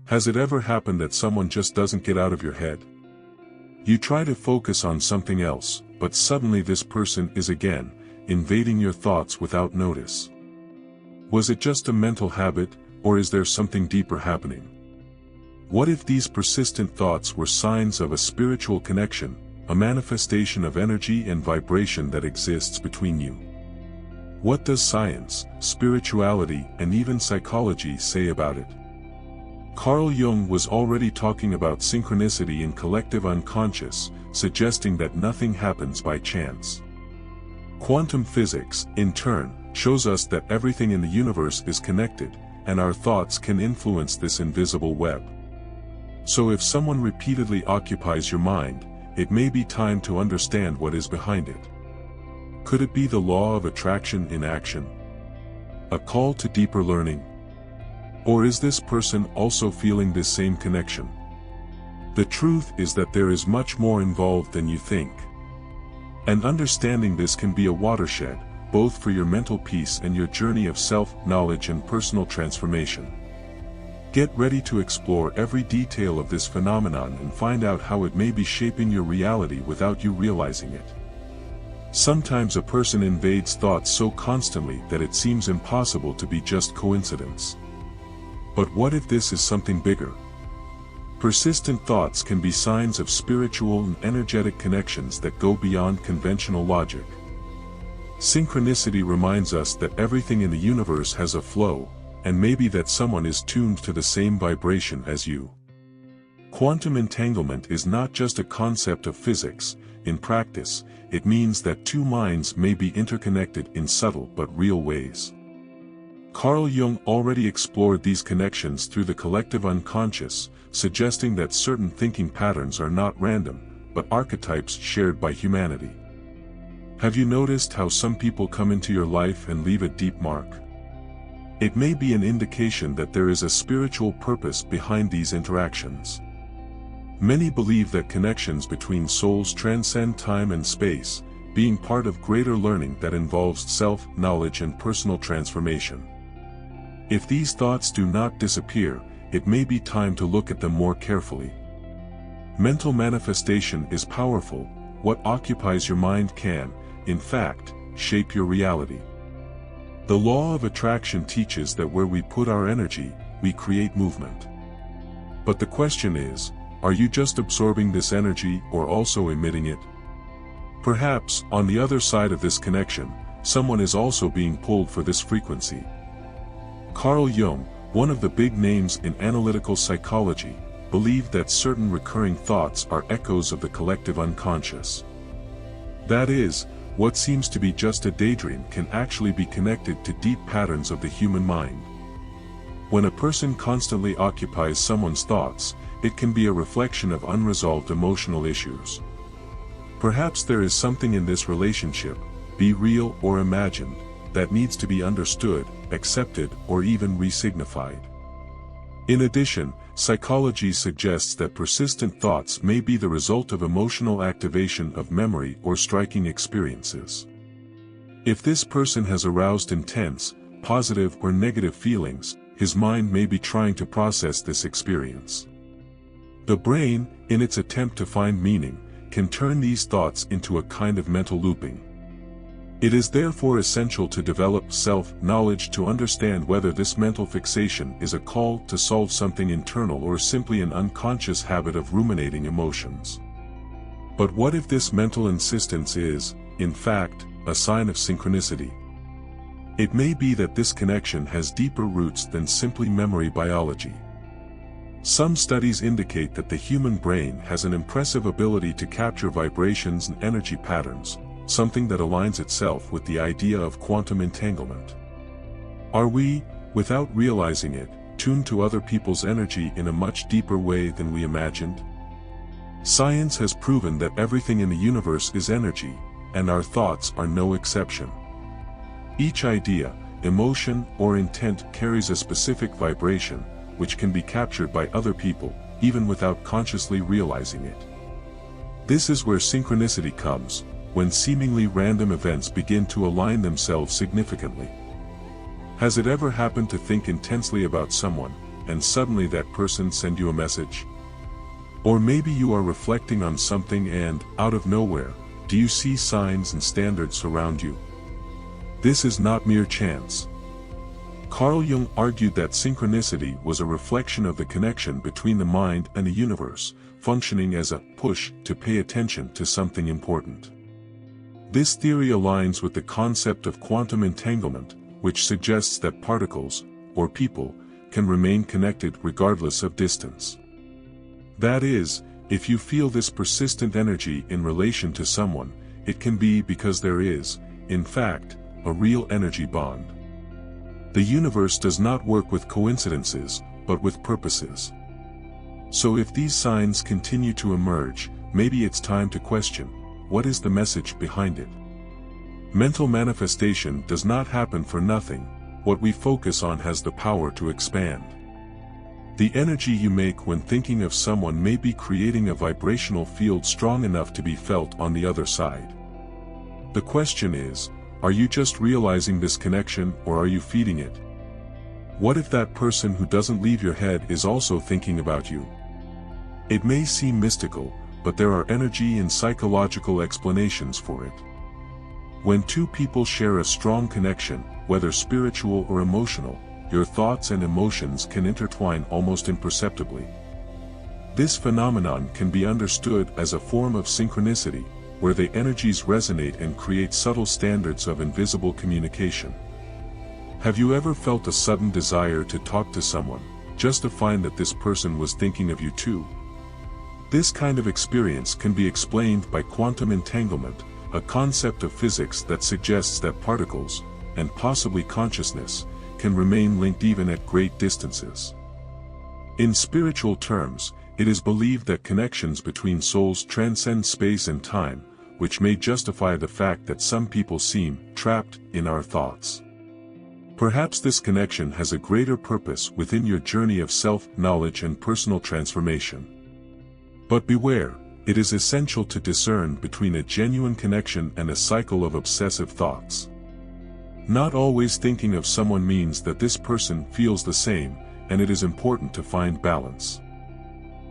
Has it ever happened that someone just doesn't get out of your head? You try to focus on something else, but suddenly this person is again invading your thoughts without notice. Was it just a mental habit, or is there something deeper happening? What if these persistent thoughts were signs of a spiritual connection, a manifestation of energy and vibration that exists between you? What does science, spirituality, and even psychology say about it? Carl Jung was already talking about synchronicity in collective unconscious, suggesting that nothing happens by chance. Quantum physics, in turn, shows us that everything in the universe is connected, and our thoughts can influence this invisible web. So if someone repeatedly occupies your mind, it may be time to understand what is behind it. Could it be the law of attraction in action? A call to deeper learning? Or is this person also feeling this same connection? The truth is that there is much more involved than you think. And understanding this can be a watershed, both for your mental peace and your journey of self-knowledge and personal transformation. Get ready to explore every detail of this phenomenon and find out how it may be shaping your reality without you realizing it. Sometimes a person invades thoughts so constantly that it seems impossible to be just coincidence. But what if this is something bigger? Persistent thoughts can be signs of spiritual and energetic connections that go beyond conventional logic. Synchronicity reminds us that everything in the universe has a flow, and maybe that someone is tuned to the same vibration as you. Quantum entanglement is not just a concept of physics. In practice, it means that two minds may be interconnected in subtle but real ways. Carl Jung already explored these connections through the collective unconscious, suggesting that certain thinking patterns are not random, but archetypes shared by humanity. Have you noticed how some people come into your life and leave a deep mark? It may be an indication that there is a spiritual purpose behind these interactions. Many believe that connections between souls transcend time and space, being part of greater learning that involves self-knowledge and personal transformation. If these thoughts do not disappear, it may be time to look at them more carefully. Mental manifestation is powerful. What occupies your mind can, in fact, shape your reality. The law of attraction teaches that where we put our energy, we create movement. But the question is, are you just absorbing this energy or also emitting it? Perhaps, on the other side of this connection, someone is also being pulled for this frequency. Carl Jung, one of the big names in analytical psychology, believed that certain recurring thoughts are echoes of the collective unconscious. That is, what seems to be just a daydream can actually be connected to deep patterns of the human mind. When a person constantly occupies someone's thoughts, it can be a reflection of unresolved emotional issues. Perhaps there is something in this relationship, be real or imagined, that needs to be understood, accepted, or even resignified. In addition, psychology suggests that persistent thoughts may be the result of emotional activation of memory or striking experiences. If this person has aroused intense, positive or negative feelings, his mind may be trying to process this experience. The brain, in its attempt to find meaning, can turn these thoughts into a kind of mental looping. It is therefore essential to develop self-knowledge to understand whether this mental fixation is a call to solve something internal or simply an unconscious habit of ruminating emotions. But what if this mental insistence is, in fact, a sign of synchronicity? It may be that this connection has deeper roots than simply memory biology. Some studies indicate that the human brain has an impressive ability to capture vibrations and energy patterns, something that aligns itself with the idea of quantum entanglement. Are we, without realizing it, tuned to other people's energy in a much deeper way than we imagined? Science has proven that everything in the universe is energy, and our thoughts are no exception. Each idea, emotion, or intent carries a specific vibration, which can be captured by other people, even without consciously realizing it. This is where synchronicity comes, when seemingly random events begin to align themselves significantly. Has it ever happened to think intensely about someone, and suddenly that person sends you a message? Or maybe you are reflecting on something and, out of nowhere, do you see signs and standards surround you? This is not mere chance. Carl Jung argued that synchronicity was a reflection of the connection between the mind and the universe, functioning as a push to pay attention to something important. This theory aligns with the concept of quantum entanglement, which suggests that particles, or people, can remain connected regardless of distance. That is, if you feel this persistent energy in relation to someone, it can be because there is, in fact, a real energy bond. The universe does not work with coincidences, but with purposes. So if these signs continue to emerge, maybe it's time to question, what is the message behind it? Mental manifestation does not happen for nothing. What we focus on has the power to expand. The energy you make when thinking of someone may be creating a vibrational field strong enough to be felt on the other side. The question is, are you just realizing this connection or are you feeding it? What if that person who doesn't leave your head is also thinking about you? It may seem mystical, but there are energy and psychological explanations for it. When two people share a strong connection, whether spiritual or emotional, your thoughts and emotions can intertwine almost imperceptibly. This phenomenon can be understood as a form of synchronicity, where the energies resonate and create subtle standards of invisible communication. Have you ever felt a sudden desire to talk to someone, just to find that this person was thinking of you too? This kind of experience can be explained by quantum entanglement, a concept of physics that suggests that particles, and possibly consciousness, can remain linked even at great distances. In spiritual terms, it is believed that connections between souls transcend space and time, which may justify the fact that some people seem trapped in our thoughts. Perhaps this connection has a greater purpose within your journey of self-knowledge and personal transformation. But beware, it is essential to discern between a genuine connection and a cycle of obsessive thoughts. Not always thinking of someone means that this person feels the same, and it is important to find balance.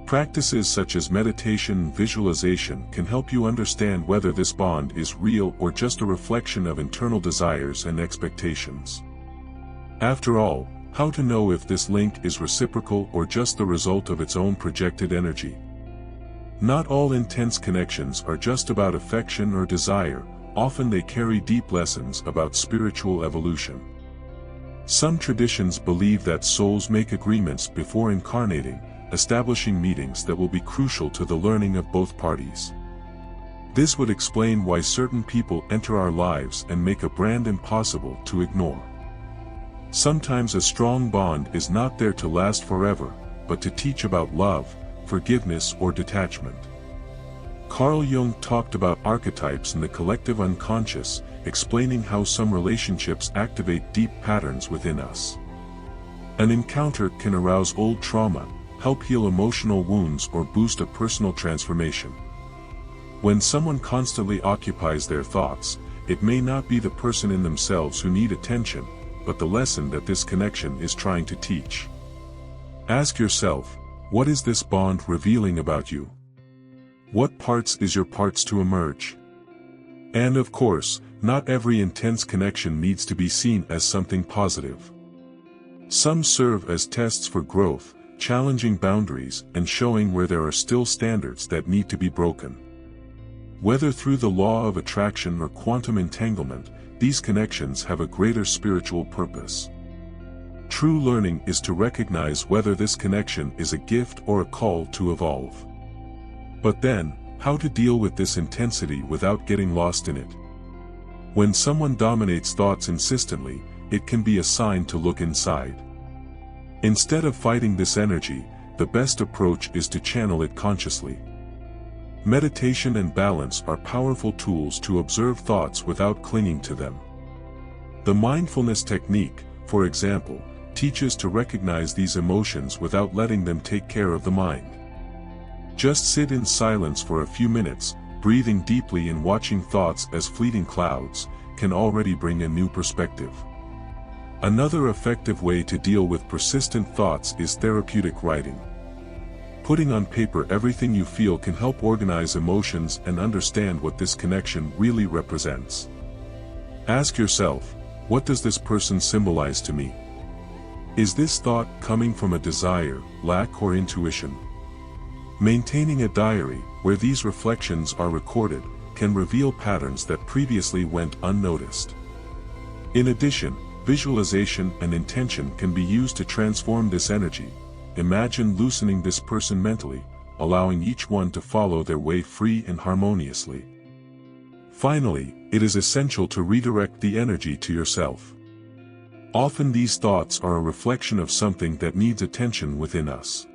Practices such as meditation and visualization can help you understand whether this bond is real or just a reflection of internal desires and expectations. After all, how to know if this link is reciprocal or just the result of its own projected energy? Not all intense connections are just about affection or desire, often they carry deep lessons about spiritual evolution. Some traditions believe that souls make agreements before incarnating, establishing meetings that will be crucial to the learning of both parties. This would explain why certain people enter our lives and make a brand impossible to ignore. Sometimes a strong bond is not there to last forever, but to teach about love, forgiveness or detachment. Carl Jung talked about archetypes in the collective unconscious, explaining how some relationships activate deep patterns within us. An encounter can arouse old trauma, help heal emotional wounds or boost a personal transformation. When someone constantly occupies their thoughts, it may not be the person in themselves who need attention, but the lesson that this connection is trying to teach. Ask yourself, what is this bond revealing about you? What parts is your parts to emerge? And of course, not every intense connection needs to be seen as something positive. Some serve as tests for growth, challenging boundaries and showing where there are still standards that need to be broken. Whether through the law of attraction or quantum entanglement, these connections have a greater spiritual purpose. True learning is to recognize whether this connection is a gift or a call to evolve. But then, how to deal with this intensity without getting lost in it? When someone dominates thoughts insistently, it can be a sign to look inside. Instead of fighting this energy, the best approach is to channel it consciously. Meditation and balance are powerful tools to observe thoughts without clinging to them. The mindfulness technique, for example, teaches to recognize these emotions without letting them take care of the mind. Just sit in silence for a few minutes, breathing deeply and watching thoughts as fleeting clouds, can already bring a new perspective. Another effective way to deal with persistent thoughts is therapeutic writing. Putting on paper everything you feel can help organize emotions and understand what this connection really represents. Ask yourself, what does this person symbolize to me? Is this thought coming from a desire, lack, or intuition? Maintaining a diary, where these reflections are recorded, can reveal patterns that previously went unnoticed. In addition, visualization and intention can be used to transform this energy. Imagine loosening this person mentally, allowing each one to follow their way free and harmoniously. Finally, it is essential to redirect the energy to yourself. Often these thoughts are a reflection of something that needs attention within us.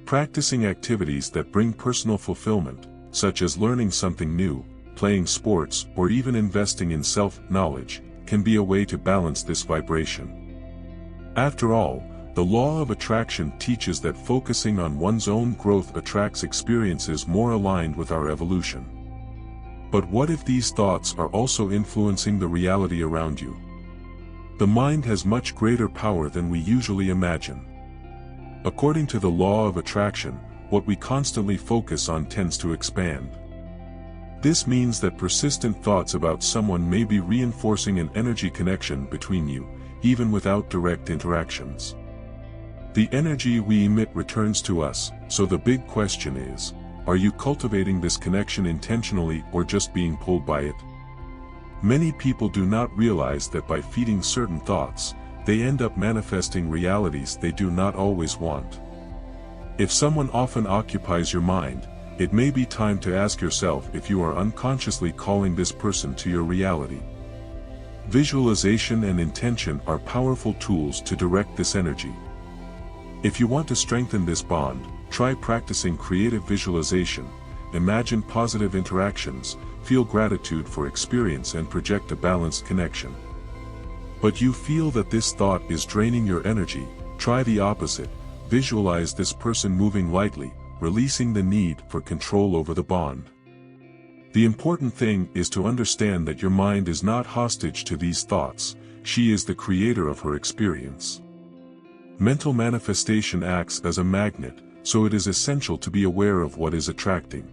Practicing activities that bring personal fulfillment, such as learning something new, playing sports, or even investing in self-knowledge, can be a way to balance this vibration. After all, the law of attraction teaches that focusing on one's own growth attracts experiences more aligned with our evolution. But what if these thoughts are also influencing the reality around you? The mind has much greater power than we usually imagine. According to the law of attraction, what we constantly focus on tends to expand. This means that persistent thoughts about someone may be reinforcing an energy connection between you, even without direct interactions. The energy we emit returns to us, so the big question is, are you cultivating this connection intentionally or just being pulled by it? Many people do not realize that by feeding certain thoughts, they end up manifesting realities they do not always want. If someone often occupies your mind, it may be time to ask yourself if you are unconsciously calling this person to your reality. Visualization and intention are powerful tools to direct this energy. If you want to strengthen this bond, try practicing creative visualization, imagine positive interactions, feel gratitude for experience, and project a balanced connection. But you feel that this thought is draining your energy, try the opposite, visualize this person moving lightly, releasing the need for control over the bond. The important thing is to understand that your mind is not hostage to these thoughts, she is the creator of her experience. Mental manifestation acts as a magnet, so it is essential to be aware of what is attracting.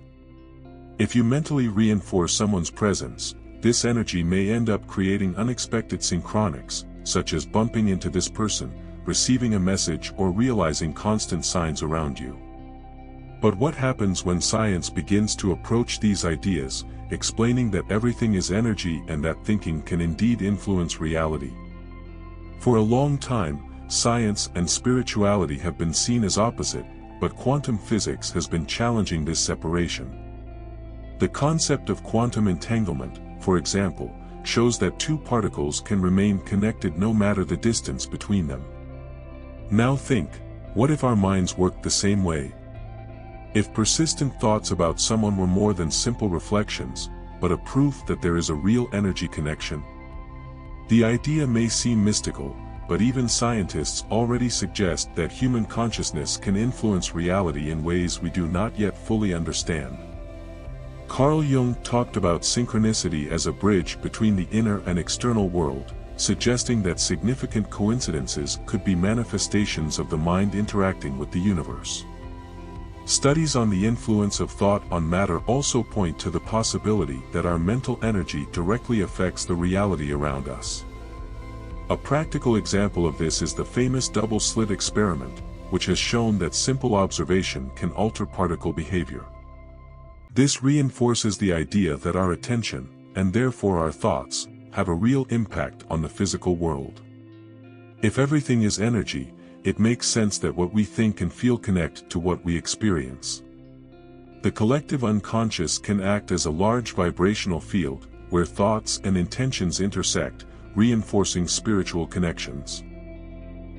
If you mentally reinforce someone's presence, this energy may end up creating unexpected synchronics, such as bumping into this person, receiving a message, or realizing constant signs around you. But what happens when science begins to approach these ideas, explaining that everything is energy and that thinking can indeed influence reality? For a long time, science and spirituality have been seen as opposite, but quantum physics has been challenging this separation. The concept of quantum entanglement, for example, shows that two particles can remain connected no matter the distance between them. Now think, what if our minds worked the same way? If persistent thoughts about someone were more than simple reflections, but a proof that there is a real energy connection? The idea may seem mystical, but even scientists already suggest that human consciousness can influence reality in ways we do not yet fully understand. Carl Jung talked about synchronicity as a bridge between the inner and external world, suggesting that significant coincidences could be manifestations of the mind interacting with the universe. Studies on the influence of thought on matter also point to the possibility that our mental energy directly affects the reality around us. A practical example of this is the famous double-slit experiment, which has shown that simple observation can alter particle behavior. This reinforces the idea that our attention, and therefore our thoughts, have a real impact on the physical world. If everything is energy, it makes sense that what we think and feel connect to what we experience. The collective unconscious can act as a large vibrational field, where thoughts and intentions intersect, reinforcing spiritual connections.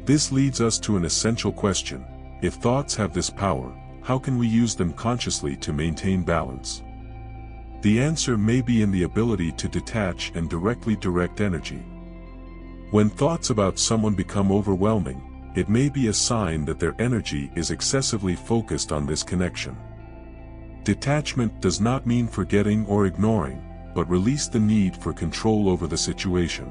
This leads us to an essential question: if thoughts have this power, how can we use them consciously to maintain balance? The answer may be in the ability to detach and directly direct energy. When thoughts about someone become overwhelming, it may be a sign that their energy is excessively focused on this connection. Detachment does not mean forgetting or ignoring, but release the need for control over the situation.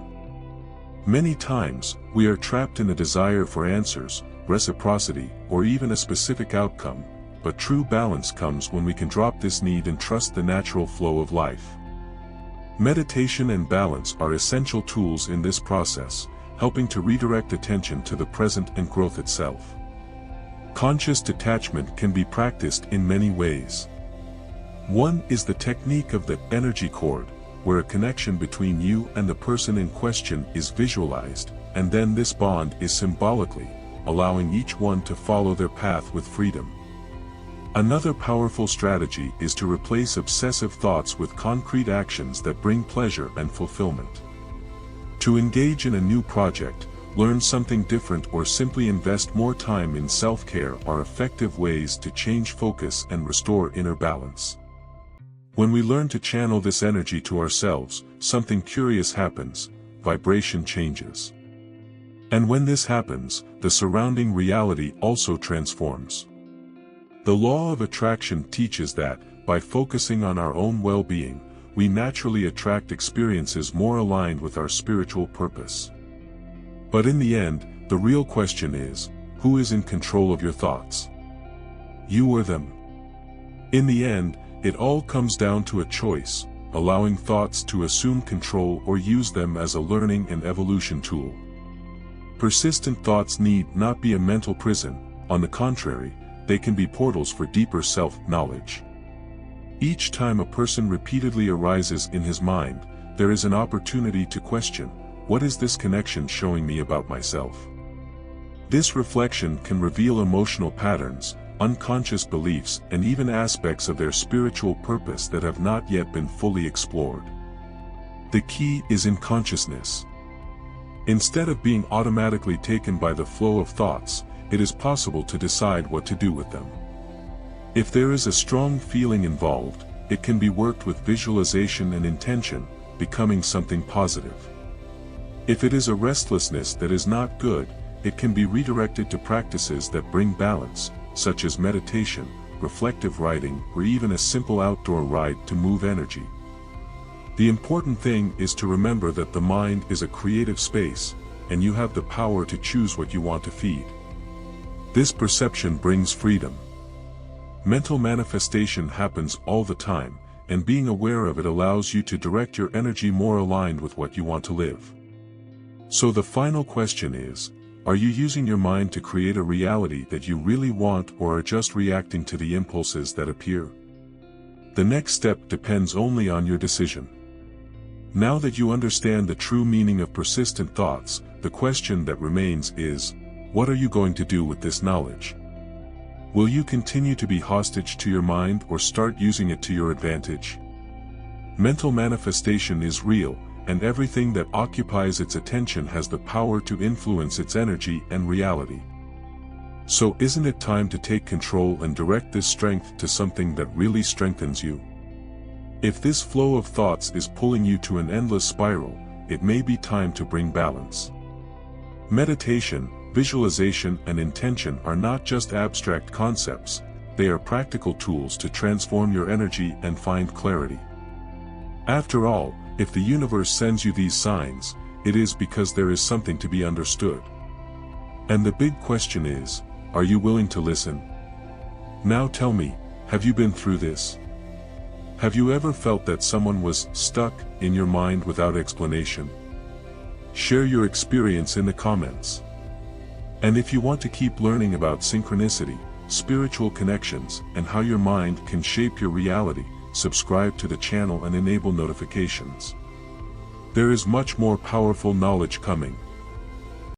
Many times, we are trapped in a desire for answers, reciprocity, or even a specific outcome, but true balance comes when we can drop this need and trust the natural flow of life. Meditation and balance are essential tools in this process, helping to redirect attention to the present and growth itself. Conscious detachment can be practiced in many ways. One is the technique of the energy cord, where a connection between you and the person in question is visualized, and then this bond is symbolically, allowing each one to follow their path with freedom. Another powerful strategy is to replace obsessive thoughts with concrete actions that bring pleasure and fulfillment. To engage in a new project, learn something different, or simply invest more time in self-care are effective ways to change focus and restore inner balance. When we learn to channel this energy to ourselves, something curious happens: vibration changes. And when this happens, the surrounding reality also transforms. The law of attraction teaches that, by focusing on our own well-being, we naturally attract experiences more aligned with our spiritual purpose. But in the end, the real question is, who is in control of your thoughts? You or them? In the end, it all comes down to a choice, allowing thoughts to assume control or use them as a learning and evolution tool. Persistent thoughts need not be a mental prison; on the contrary, they can be portals for deeper self-knowledge. Each time a person repeatedly arises in his mind, there is an opportunity to question, what is this connection showing me about myself? This reflection can reveal emotional patterns, unconscious beliefs, and even aspects of their spiritual purpose that have not yet been fully explored. The key is in consciousness. Instead of being automatically taken by the flow of thoughts, it is possible to decide what to do with them. If there is a strong feeling involved, it can be worked with visualization and intention, becoming something positive. If it is a restlessness that is not good, it can be redirected to practices that bring balance, such as meditation, reflective writing, or even a simple outdoor ride to move energy. The important thing is to remember that the mind is a creative space, and you have the power to choose what you want to feed. This perception brings freedom. Mental manifestation happens all the time, and being aware of it allows you to direct your energy more aligned with what you want to live. So the final question is, are you using your mind to create a reality that you really want, or are just reacting to the impulses that appear? The next step depends only on your decision. Now that you understand the true meaning of persistent thoughts, the question that remains is, what are you going to do with this knowledge? Will you continue to be hostage to your mind, or start using it to your advantage? Mental manifestation is real, and everything that occupies its attention has the power to influence its energy and reality. So isn't it time to take control and direct this strength to something that really strengthens you? If this flow of thoughts is pulling you to an endless spiral, it may be time to bring balance. Meditation, visualization, and intention are not just abstract concepts, they are practical tools to transform your energy and find clarity. After all, if the universe sends you these signs, it is because there is something to be understood. And the big question is, are you willing to listen? Now tell me, have you been through this? Have you ever felt that someone was stuck in your mind without explanation? Share your experience in the comments. And if you want to keep learning about synchronicity, spiritual connections, and how your mind can shape your reality, subscribe to the channel and enable notifications. There is much more powerful knowledge coming.